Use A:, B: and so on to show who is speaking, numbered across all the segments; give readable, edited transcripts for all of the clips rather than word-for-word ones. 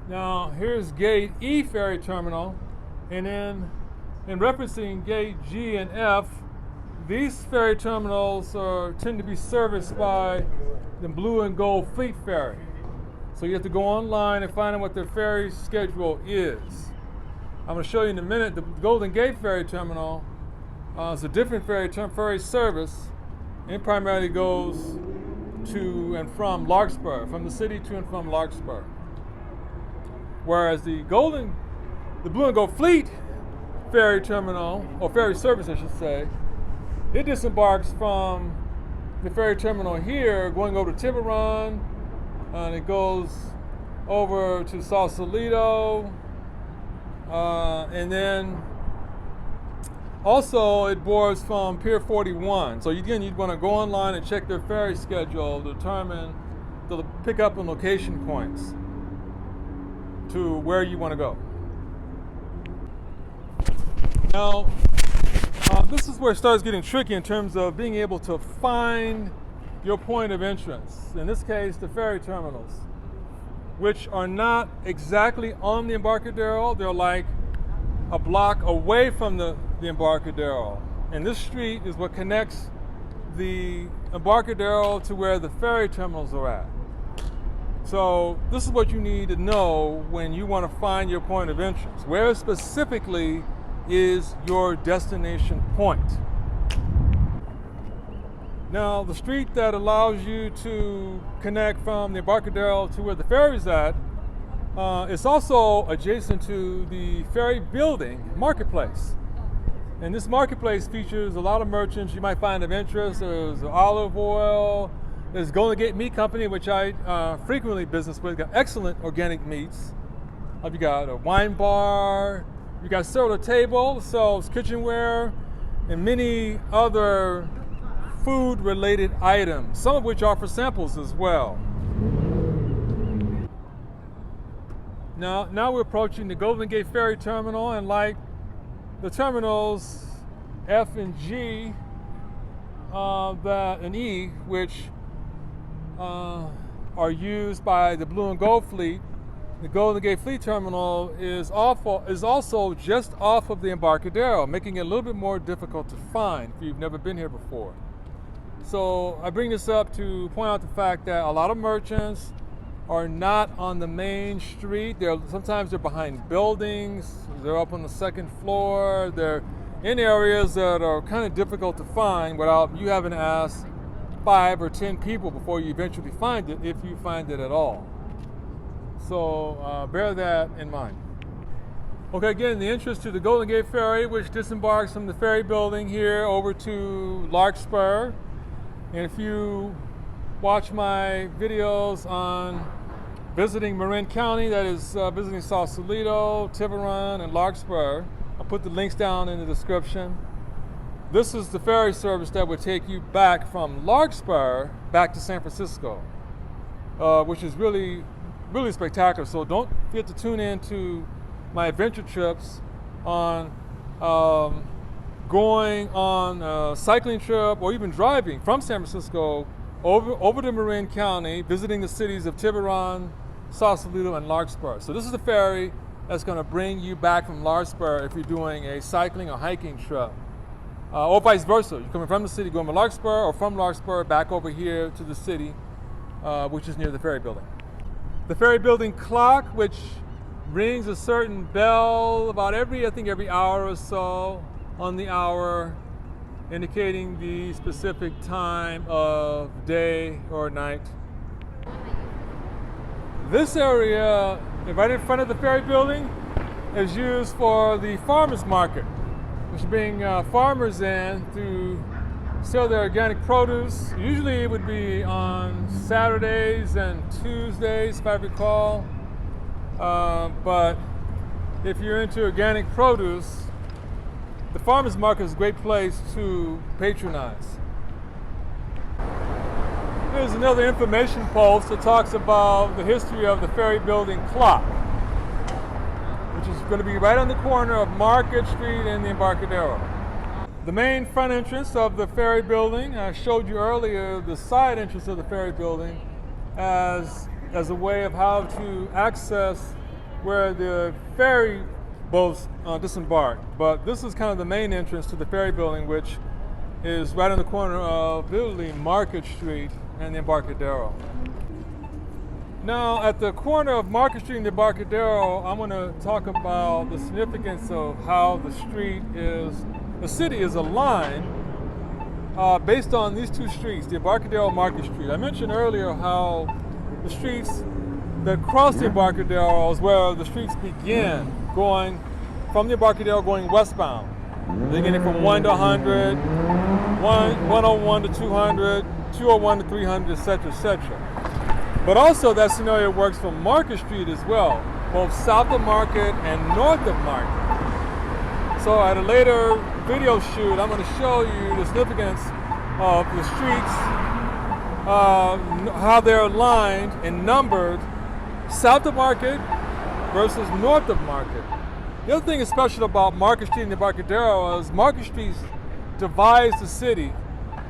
A: Now here's Gate E Ferry Terminal, and then in referencing Gate G and F, these ferry terminals tend to be serviced by the Blue and Gold Fleet Ferry. So you have to go online and find out what their ferry schedule is. I'm going to show you in a minute. The Golden Gate Ferry Terminal is a different ferry service. It primarily goes to and from Larkspur, from the city to and from Larkspur. Whereas the Blue and Gold Fleet Ferry Terminal, or ferry service I should say, it disembarks from the ferry terminal here, going over to Tiburon, and it goes over to Sausalito, and then also it boards from Pier 41. So again, you'd want to go online and check their ferry schedule to determine the pickup and location points to where you want to go. Now, this is where it starts getting tricky in terms of being able to find your point of entrance. In this case, the ferry terminals, which are not exactly on the Embarcadero. They're like a block away from the Embarcadero. And this street is what connects the Embarcadero to where the ferry terminals are at. So this is what you need to know when you want to find your point of entrance. Where specifically is your destination point? Now, the street that allows you to connect from the Embarcadero to where the ferry's at is also adjacent to the Ferry Building Marketplace. And this marketplace features a lot of merchants you might find of interest. There's olive oil, there's Golden Gate Meat Company, which I frequently business with, got excellent organic meats. You got a wine bar, you got several tables, sells kitchenware, and many other food-related items, some of which offer samples as well. Now we're approaching the Golden Gate Ferry Terminal, and like the terminals F and G and E, which are used by the Blue and Gold Fleet, the Golden Gate Fleet Terminal is also just off of the Embarcadero, making it a little bit more difficult to find if you've never been here before. So I bring this up to point out the fact that a lot of merchants are not on the main street. Sometimes they're behind buildings, they're up on the second floor, they're in areas that are kind of difficult to find without you having to ask 5 or 10 people before you eventually find it, if you find it at all. So bear that in mind. Okay, again, the entrance to the Golden Gate Ferry, which disembarks from the ferry building here over to Larkspur. And if you watch my videos on visiting Marin County, that is visiting Sausalito, Tiburon, and Larkspur, I'll put the links down in the description. This is the ferry service that would take you back from Larkspur back to San Francisco, which is really spectacular. So don't forget to tune in to my adventure trips on going on a cycling trip or even driving from San Francisco over to Marin County, visiting the cities of Tiburon, Sausalito, and Larkspur. So this is the ferry that's going to bring you back from Larkspur if you're doing a cycling or hiking trip. Or vice versa. You're coming from the city, going to Larkspur, or from Larkspur back over here to the city, which is near the ferry building. The ferry building clock, which rings a certain bell about every hour or so on the hour, indicating the specific time of day or night. This area, right in front of the ferry building, is used for the farmers market, which bring farmers in to sell their organic produce. Usually it would be on Saturdays and Tuesdays, if I recall. But if you're into organic produce, the farmers market is a great place to patronize. Here's another information post that talks about the history of the ferry building clock, which is going to be right on the corner of Market Street and the Embarcadero. The main front entrance of the ferry building, I showed you earlier the side entrance of the ferry building as a way of how to access where the ferry boats disembark. But this is kind of the main entrance to the ferry building, which is right on the corner of Building Market Street and the Embarcadero. Now, at the corner of Market Street and the Embarcadero, I'm going to talk about the significance of how the city is aligned based on these two streets, the Embarcadero and Market Street. I mentioned earlier how the streets that cross the Embarcadero is where the streets begin, going from the Embarcadero going westbound, beginning from 1 to 100, 101 to 200, 201 to 300, etc., etc. But also that scenario works from Market Street as well, both south of Market and north of Market. So at a later video shoot, I'm going to show you the significance of the streets, how they're aligned and numbered south of Market versus north of Market. The other thing that's special about Market Street and the Embarcadero is Market Street divides the city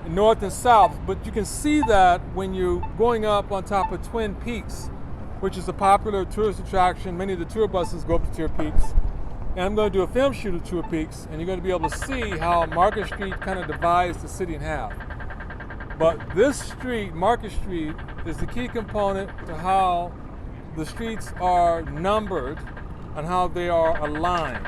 A: north and south, but you can see that when you're going up on top of Twin Peaks, which is a popular tourist attraction. Many of the tour buses go up to Twin Peaks. And I'm going to do a film shoot of Twin Peaks, and you're going to be able to see how Market Street kind of divides the city in half. But this street, Market Street, is the key component to how the streets are numbered and how they are aligned.